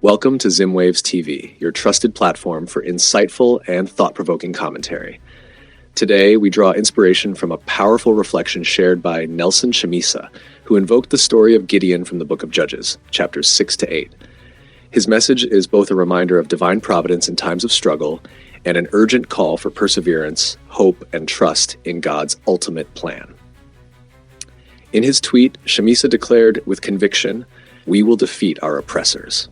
Welcome to Zimwaves TV, your trusted platform for insightful and thought-provoking commentary. Today, we draw inspiration from a powerful reflection shared by Nelson Chamisa, who invoked the story of Gideon from the book of Judges, chapters 6 to 8. His message is both a reminder of divine providence in times of struggle and an urgent call for perseverance, hope, and trust in God's ultimate plan. In his tweet, Chamisa declared with conviction, "We will defeat our oppressors."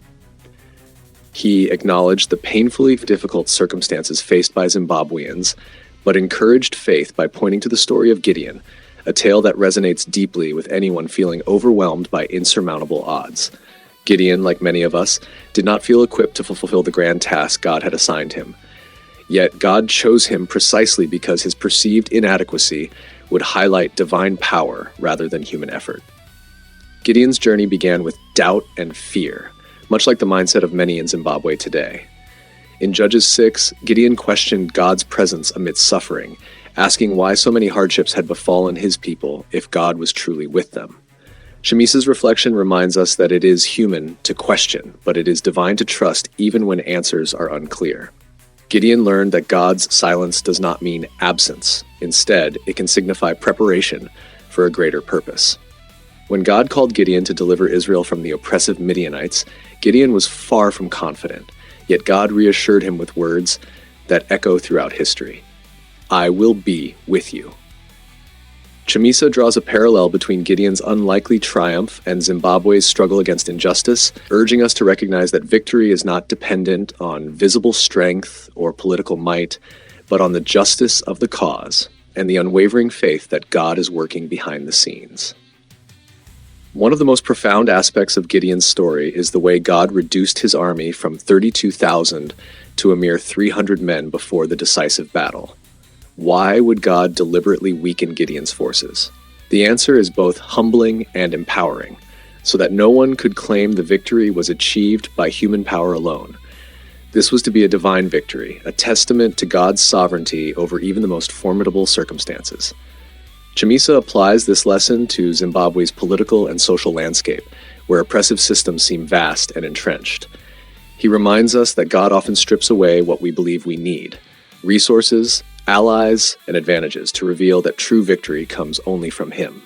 He acknowledged the painfully difficult circumstances faced by Zimbabweans, but encouraged faith by pointing to the story of Gideon, a tale that resonates deeply with anyone feeling overwhelmed by insurmountable odds. Gideon, like many of us, did not feel equipped to fulfill the grand task God had assigned him. Yet God chose him precisely because his perceived inadequacy would highlight divine power rather than human effort. Gideon's journey began with doubt and fear, much like the mindset of many in Zimbabwe today. In Judges 6, Gideon questioned God's presence amidst suffering, asking why so many hardships had befallen his people if God was truly with them. Chamisa's reflection reminds us that it is human to question, but it is divine to trust even when answers are unclear. Gideon learned that God's silence does not mean absence. Instead, it can signify preparation for a greater purpose. When God called Gideon to deliver Israel from the oppressive Midianites, Gideon was far from confident, yet God reassured him with words that echo throughout history. "I will be with you." Chamisa draws a parallel between Gideon's unlikely triumph and Zimbabwe's struggle against injustice, urging us to recognize that victory is not dependent on visible strength or political might, but on the justice of the cause and the unwavering faith that God is working behind the scenes. One of the most profound aspects of Gideon's story is the way God reduced his army from 32,000 to a mere 300 men before the decisive battle. Why would God deliberately weaken Gideon's forces? The answer is both humbling and empowering, so that no one could claim the victory was achieved by human power alone. This was to be a divine victory, a testament to God's sovereignty over even the most formidable circumstances. Chamisa applies this lesson to Zimbabwe's political and social landscape, where oppressive systems seem vast and entrenched. He reminds us that God often strips away what we believe we need: resources, allies, and advantages, to reveal that true victory comes only from Him.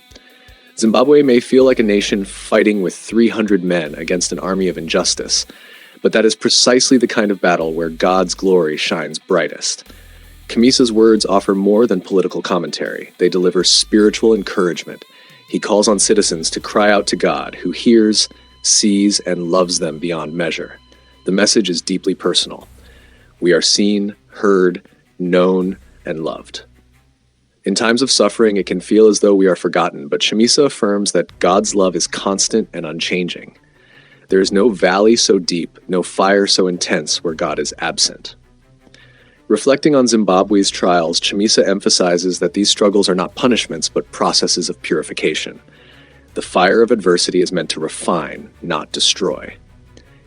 Zimbabwe may feel like a nation fighting with 300 men against an army of injustice, but that is precisely the kind of battle where God's glory shines brightest. Chamisa's words offer more than political commentary. They deliver spiritual encouragement. He calls on citizens to cry out to God, who hears, sees, and loves them beyond measure. The message is deeply personal. We are seen, heard, known, and loved. In times of suffering, it can feel as though we are forgotten, but Chamisa affirms that God's love is constant and unchanging. There is no valley so deep, no fire so intense where God is absent. Reflecting on Zimbabwe's trials, Chamisa emphasizes that these struggles are not punishments, but processes of purification. The fire of adversity is meant to refine, not destroy.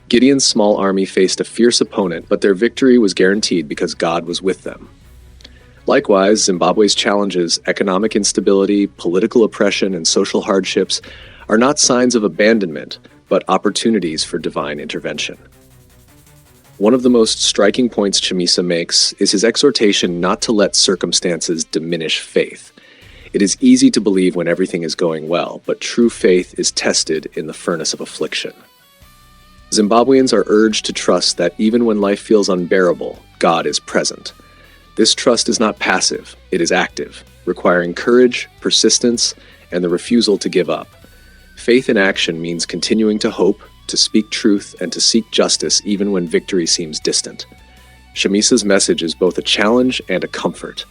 Gideon's small army faced a fierce opponent, but their victory was guaranteed because God was with them. Likewise, Zimbabwe's challenges, economic instability, political oppression, and social hardships are not signs of abandonment, but opportunities for divine intervention. One of the most striking points Chamisa makes is his exhortation not to let circumstances diminish faith. It is easy to believe when everything is going well, but true faith is tested in the furnace of affliction. Zimbabweans are urged to trust that even when life feels unbearable, God is present. This trust is not passive, it is active, requiring courage, persistence, and the refusal to give up. Faith in action means continuing to hope, to speak truth, and to seek justice even when victory seems distant. Chamisa's message is both a challenge and a comfort.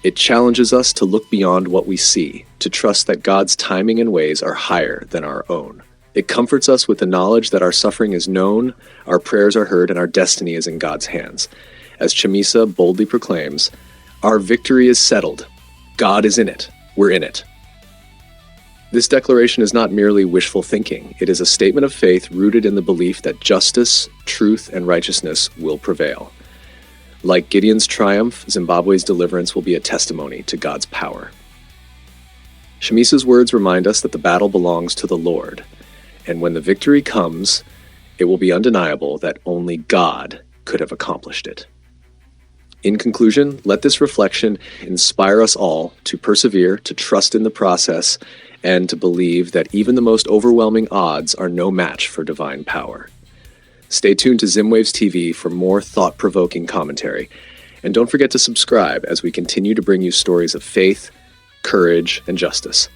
It challenges us to look beyond what we see, to trust that God's timing and ways are higher than our own. It comforts us with the knowledge that our suffering is known, our prayers are heard, and our destiny is in God's hands. As Chamisa boldly proclaims, "Our victory is settled. God is in it. We're in it." This declaration is not merely wishful thinking. It is a statement of faith rooted in the belief that justice, truth, and righteousness will prevail. Like Gideon's triumph, Zimbabwe's deliverance will be a testimony to God's power. Chamisa's words remind us that the battle belongs to the Lord, and when the victory comes, it will be undeniable that only God could have accomplished it. In conclusion, let this reflection inspire us all to persevere, to trust in the process, and to believe that even the most overwhelming odds are no match for divine power. Stay tuned to Zimwaves TV for more thought-provoking commentary, and don't forget to subscribe as we continue to bring you stories of faith, courage, and justice.